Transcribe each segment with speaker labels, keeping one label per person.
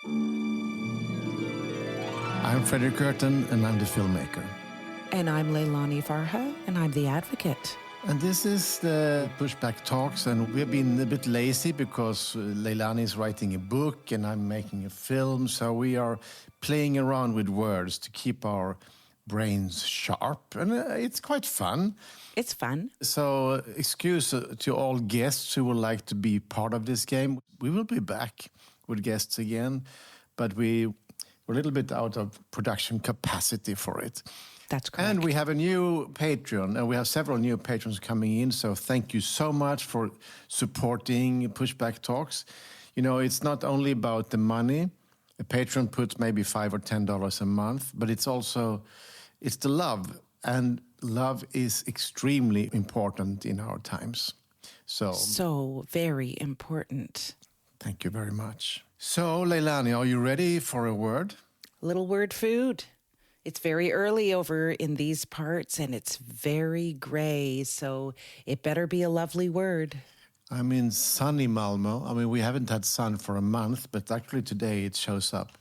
Speaker 1: I'm Fredrik Leilani, and I'm the filmmaker.
Speaker 2: And I'm Leilani Farha, and I'm the advocate.
Speaker 1: And this is the Pushback Talks, and we've been a bit lazy because Leilani is writing a book and I'm making a film, so we are playing around with words to keep our brains sharp, and it's quite fun.
Speaker 2: It's fun.
Speaker 1: So excuse to all guests who would like to be part of this game. We will be back with guests again, but we're a little bit out of production capacity for it.
Speaker 2: That's correct.
Speaker 1: And we have a new Patreon, and we have several new patrons coming in. So thank you so much for supporting Pushback Talks. You know, it's not only about the money. A patron puts maybe $5 or $10 a month, but it's the love. And love is extremely important in our times.
Speaker 2: So very important.
Speaker 1: Thank you very much. So, Leilani, are you ready for a word?
Speaker 2: Little word food. It's very early over in these parts, and it's very gray, so it better be a lovely word.
Speaker 1: I'm in sunny Malmö. I mean, we haven't had sun for a month, but actually today it shows up.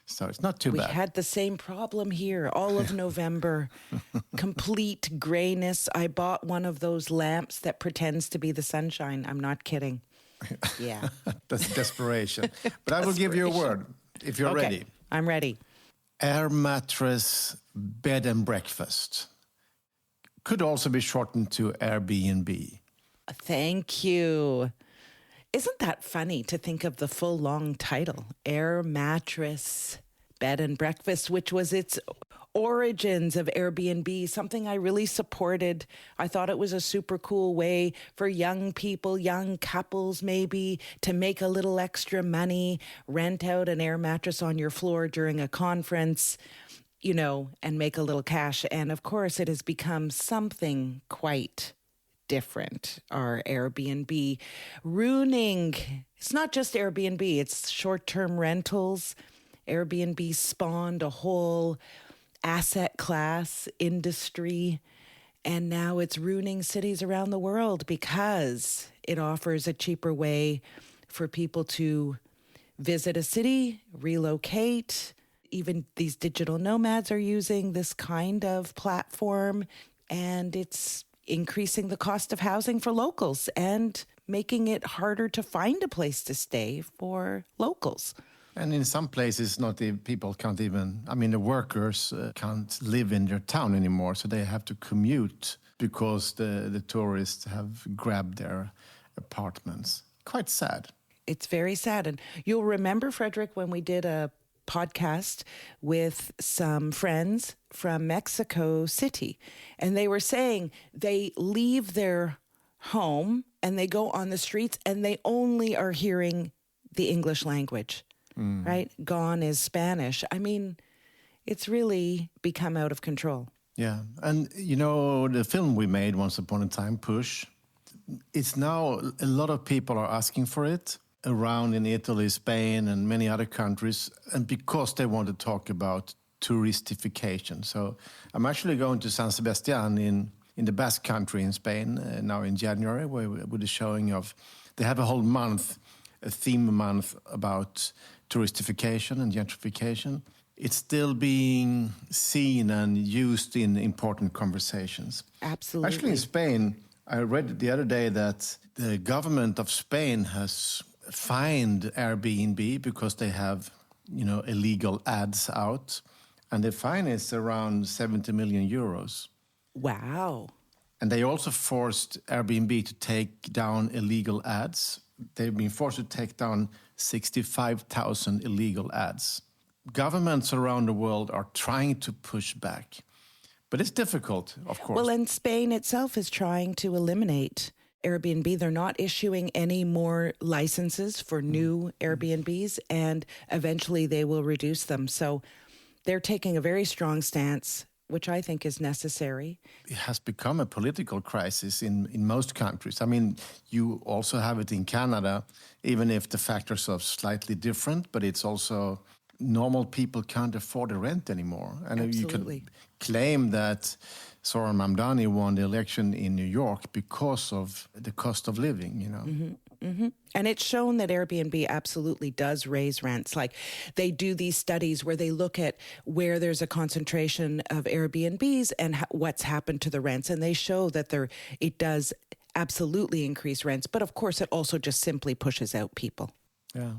Speaker 1: So it's not too bad.
Speaker 2: We had the same problem here all of November. Complete grayness. I bought one of those lamps that pretends to be the sunshine. I'm not kidding. Yeah.
Speaker 1: That's desperation. But I will give you a word if you're ready.
Speaker 2: I'm ready.
Speaker 1: Air mattress, bed and breakfast. Could also be shortened to Airbnb.
Speaker 2: Thank you. Isn't that funny to think of the full long title? Air mattress, bed and breakfast, which was its origins of Airbnb, something I really supported. I thought it was a super cool way for young people, young couples maybe, to make a little extra money, rent out an air mattress on your floor during a conference, you know, and make a little cash. And of course, it has become something quite different, our Airbnb, ruining. It's not just Airbnb, it's short-term rentals. Airbnb spawned a whole asset class industry, and now it's ruining cities around the world because it offers a cheaper way for people to visit a city, relocate. Even these digital nomads are using this kind of platform, and it's increasing the cost of housing for locals and making it harder to find a place to stay for locals.
Speaker 1: And in some places, people can't even, the workers can't live in their town anymore, so they have to commute because the tourists have grabbed their apartments. Quite sad.
Speaker 2: It's very sad. And you'll remember, Fredrik, when we did a podcast with some friends from Mexico City, and they were saying they leave their home and they go on the streets and they only are hearing the English language. Right? Gone is Spanish. I mean, it's really become out of control.
Speaker 1: Yeah. And, you know, the film we made once upon a time, Push, it's now a lot of people are asking for it around in Italy, Spain, and many other countries, and because they want to talk about touristification. So I'm actually going to San Sebastian in the Basque Country in Spain now in January, with a showing of, they have a whole month, a theme month about touristification and gentrification. It's still being seen and used in important conversations.
Speaker 2: Absolutely.
Speaker 1: Actually, in Spain, I read the other day that the government of Spain has fined Airbnb because they have, illegal ads out. And the fine is around 70 million euros.
Speaker 2: Wow.
Speaker 1: And they also forced Airbnb to take down illegal ads. They've been forced to take down 65,000 illegal ads. Governments around the world are trying to push back. But it's difficult, of course.
Speaker 2: Well, and Spain itself is trying to eliminate Airbnb. They're not issuing any more licenses for new Airbnbs, and eventually they will reduce them. So they're taking a very strong stance, which I think is necessary.
Speaker 1: It has become a political crisis in most countries. I mean, you also have it in Canada, even if the factors are slightly different, but it's also normal people can't afford the rent anymore. And
Speaker 2: Absolutely.
Speaker 1: You could claim that Zoran Mamdani won the election in New York because of the cost of living,
Speaker 2: Mm-hmm. And it's shown that Airbnb absolutely does raise rents. Like they do these studies where they look at where there's a concentration of Airbnbs and what's happened to the rents. And they show that it does absolutely increase rents. But of course, it also just simply pushes out people.
Speaker 1: Yeah.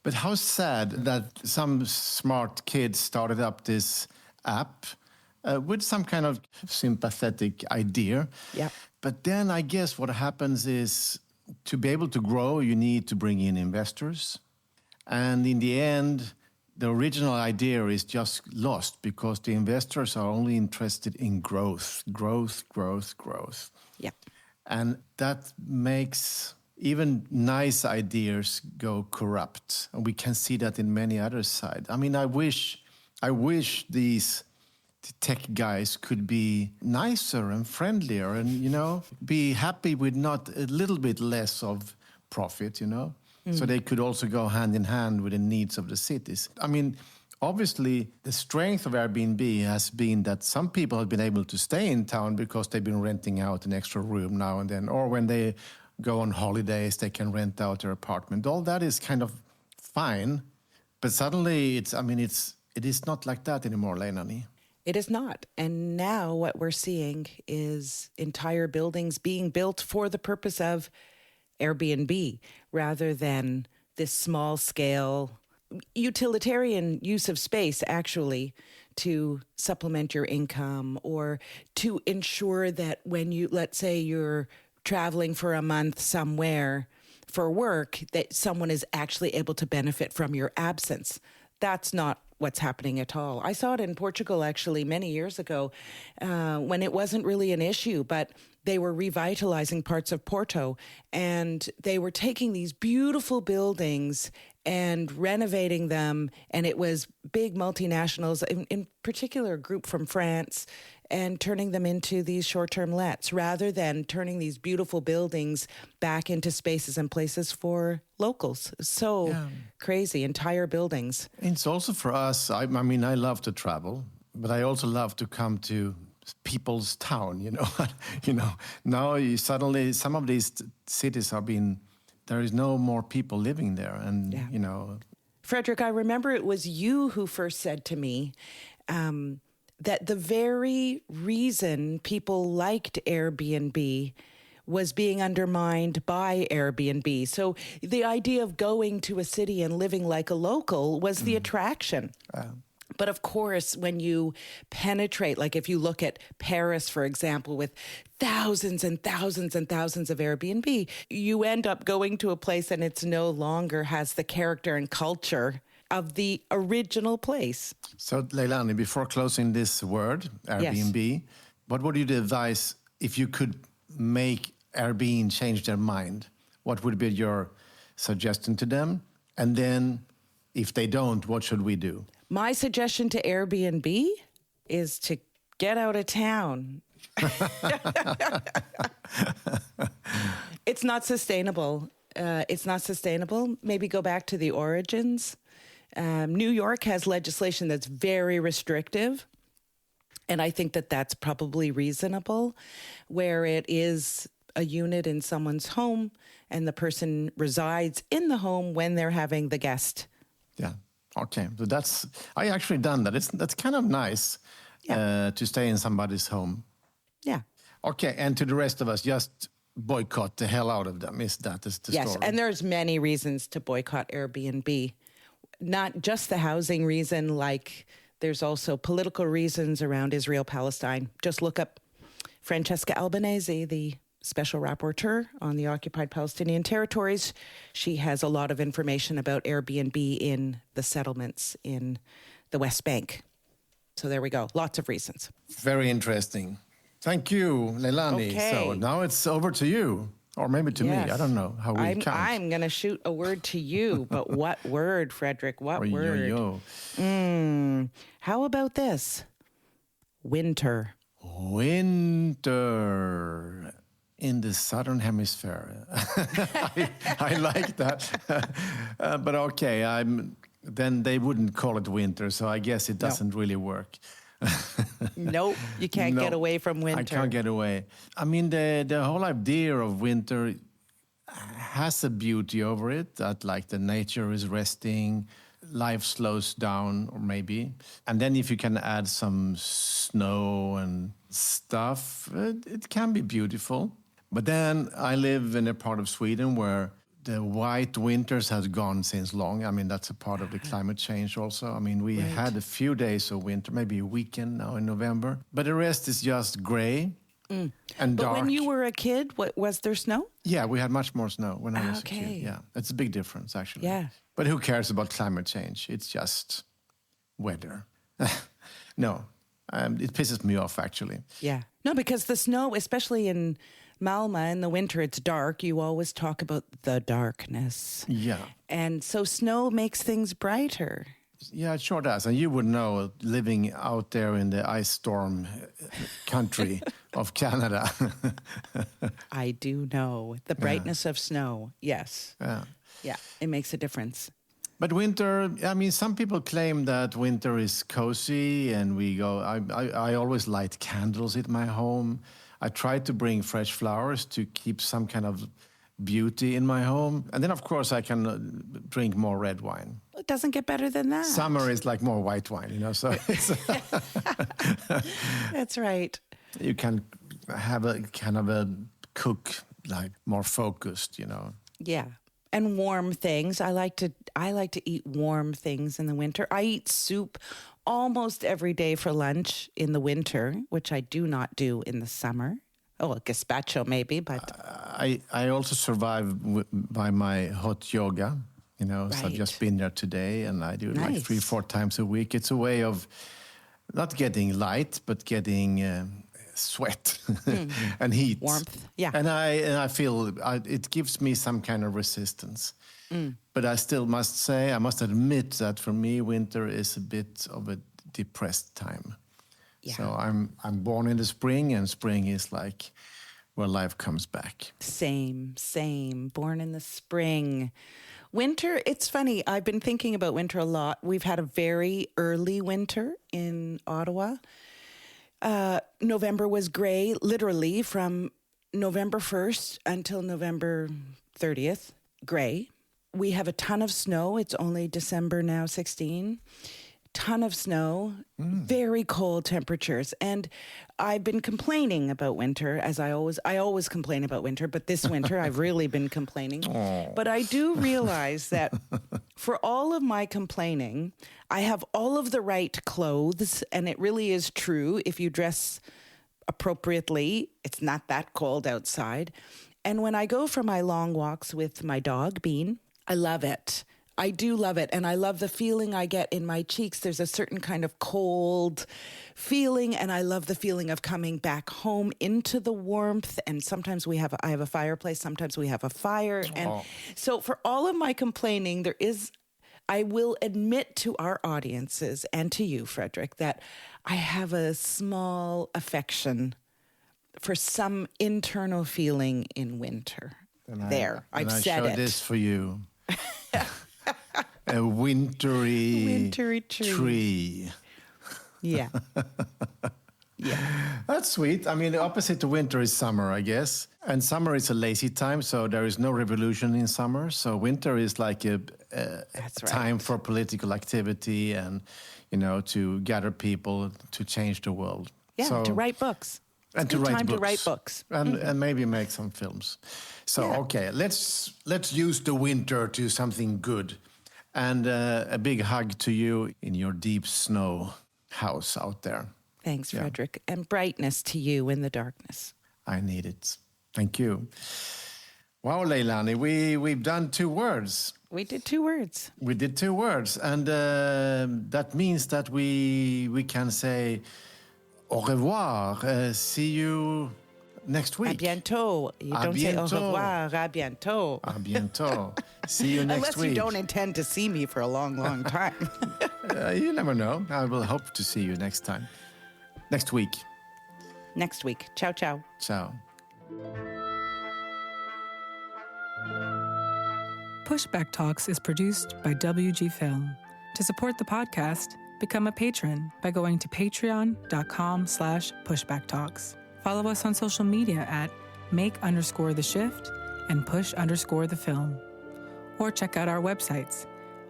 Speaker 1: But how sad that some smart kids started up this app with some kind of sympathetic idea.
Speaker 2: Yeah.
Speaker 1: But then I guess what happens is to be able to grow, you need to bring in investors. And in the end, the original idea is just lost because the investors are only interested in growth.
Speaker 2: Yeah.
Speaker 1: And that makes even nice ideas go corrupt. And we can see that in many other sides. I mean, I wish these tech guys could be nicer and friendlier and, be happy with not a little bit less of profit, So they could also go hand in hand with the needs of the cities. I mean, obviously, the strength of Airbnb has been that some people have been able to stay in town because they've been renting out an extra room now and then, or when they go on holidays, they can rent out their apartment. All that is kind of fine, but suddenly it is not like that anymore, Leilani.
Speaker 2: It is not. And now what we're seeing is entire buildings being built for the purpose of Airbnb rather than this small scale utilitarian use of space actually to supplement your income or to ensure that when let's say you're traveling for a month somewhere for work, that someone is actually able to benefit from your absence. That's not what's happening at all. I saw it in Portugal actually many years ago when it wasn't really an issue, but they were revitalizing parts of Porto and they were taking these beautiful buildings and renovating them. And it was big multinationals, in particular a group from France, and turning them into these short-term lets rather than turning these beautiful buildings back into spaces and places for locals. So crazy, entire buildings.
Speaker 1: It's also for us, I love to travel, but I also love to come to people's town, Now suddenly some of these cities there is no more people living there. And,
Speaker 2: Fredrik, I remember it was you who first said to me, that the very reason people liked Airbnb was being undermined by Airbnb. So the idea of going to a city and living like a local was the attraction. But of course, when you penetrate, like if you look at Paris, for example, with thousands and thousands and thousands of Airbnb, you end up going to a place and it's no longer has the character and culture of the original place. So,
Speaker 1: Leilani, before closing this word, Airbnb, what would you advise if you could make Airbnb change their mind? What would be your suggestion to them? And then, if they don't, what should we do?
Speaker 2: My suggestion to Airbnb is to get out of town. It's not sustainable. Maybe go back to the origins. New York has legislation that's very restrictive, and I think that that's probably reasonable, where it is a unit in someone's home and the person resides in the home when they're having the guest.
Speaker 1: Yeah. Okay. So I actually done that. That's kind of nice to stay in somebody's home.
Speaker 2: Yeah.
Speaker 1: Okay. And to the rest of us, just boycott the hell out of them. Is the story?
Speaker 2: Yes. And there's many reasons to boycott Airbnb. Not just the housing reason, like there's also political reasons around Israel-Palestine. Just look up Francesca Albanese, the special rapporteur on the occupied Palestinian territories. She has a lot of information about Airbnb in the settlements in the West Bank. So there we go. Lots of reasons.
Speaker 1: Very interesting. Thank you, Leilani.
Speaker 2: Okay.
Speaker 1: So now it's over to you. Or maybe to me. I don't know how we count.
Speaker 2: I'm going to shoot a word to you. But what word, Fredrik? What word? How about this? Winter.
Speaker 1: Winter in the southern hemisphere. I like that. But okay, then they wouldn't call it winter, so I guess it doesn't really work.
Speaker 2: Nope, you can't get away from winter.
Speaker 1: I can't get away. I mean, the whole idea of winter, has a beauty over it, that like the nature is resting, life slows down, or maybe. And then if you can add some snow and stuff, it can be beautiful. But then I live in a part of Sweden where the white winters has gone since long. I mean, that's a part of the climate change also. I mean, we had a few days of winter, maybe a weekend now in November, but the rest is just gray and dark.
Speaker 2: But when you were a kid, was there snow?
Speaker 1: Yeah, we had much more snow when I was a kid. Yeah, it's a big difference, actually.
Speaker 2: Yeah.
Speaker 1: But who cares about climate change? It's just weather. No, it pisses me off, actually.
Speaker 2: Yeah. No, because the snow, especially in Malmö in the winter, it's dark. You always talk about the darkness.
Speaker 1: Yeah.
Speaker 2: And so snow makes things brighter.
Speaker 1: Yeah, it sure does. And you would know, living out there in the ice storm country of Canada.
Speaker 2: I do know. The brightness of snow. Yes.
Speaker 1: Yeah.
Speaker 2: Yeah, it makes a difference.
Speaker 1: But winter, I mean, some people claim that winter is cozy, and we go, I always light candles in my home. I try to bring fresh flowers to keep some kind of beauty in my home. And then, of course, I can drink more red wine.
Speaker 2: It doesn't get better than that.
Speaker 1: Summer is like more white wine, you know, so it's
Speaker 2: That's right.
Speaker 1: you can have a kind of a cook like more focused, you know.
Speaker 2: Yeah. And warm things. I like to eat warm things in the winter. I eat soup almost every day for lunch in the winter, which I do not do in the summer. Oh, a gazpacho maybe, but
Speaker 1: I also survive by my hot yoga, you know. So I've just been there today, and I do it like 3-4 times a week. It's a way of not getting light, but getting sweat and heat,
Speaker 2: warmth. Yeah,
Speaker 1: and I feel it gives me some kind of resistance. But I still must say, I must admit that for me, winter is a bit of a depressed time. Yeah. So I'm born in the spring, and spring is like where life comes back.
Speaker 2: Same. Born in the spring. Winter, it's funny. I've been thinking about winter a lot. We've had a very early winter in Ottawa. November was gray, literally from November 1st until November 30th, gray. We have a ton of snow. It's only December now, 16. Ton of snow, very cold temperatures. And I've been complaining about winter, as I always complain about winter, but this winter I've really been complaining. But I do realize that for all of my complaining, I have all of the right clothes, and it really is true. If you dress appropriately, it's not that cold outside. And when I go for my long walks with my dog, Bean, I love it. I do love it. And I love the feeling I get in my cheeks. There's a certain kind of cold feeling. And I love the feeling of coming back home into the warmth. And sometimes I have a fireplace. Sometimes we have a fire. And so for all of my complaining, I will admit to our audiences and to you, Fredrik, that I have a small affection for some internal feeling in winter. I've said it.
Speaker 1: I show this for you. A wintry tree.
Speaker 2: Yeah. Yeah.
Speaker 1: That's sweet. I mean, the opposite to winter is summer, I guess. And summer is a lazy time, so there is no revolution in summer. So winter is like a time for political activity and, you know, to gather people to change the world.
Speaker 2: Yeah,
Speaker 1: so,
Speaker 2: to write books.
Speaker 1: And to write books.
Speaker 2: And,
Speaker 1: and maybe make some films. So, okay, let's use the winter to something good. And a big hug to you in your deep snow house out there.
Speaker 2: Thanks, Fredrik. And brightness to you in the darkness.
Speaker 1: I need it. Thank you. Wow, Leilani, we've done 2 words.
Speaker 2: We did 2 words.
Speaker 1: We did 2 words. And that means that we can say au revoir. See you next week.
Speaker 2: À bientôt. You don't say au revoir. À bientôt.
Speaker 1: À bientôt. See you next week.
Speaker 2: Unless you don't intend to see me for a long, long time.
Speaker 1: You never know. I will hope to see you next time. Next week.
Speaker 2: Next week. Ciao, ciao.
Speaker 1: Ciao.
Speaker 3: Pushback Talks is produced by WG Film. To support the podcast, become a patron by going to patreon.com/pushbacktalks. Follow us on social media at make_the shift and push_the_film. Or check out our websites,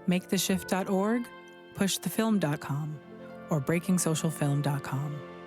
Speaker 3: maketheshift.org, pushthefilm.com, or breakingsocialfilm.com.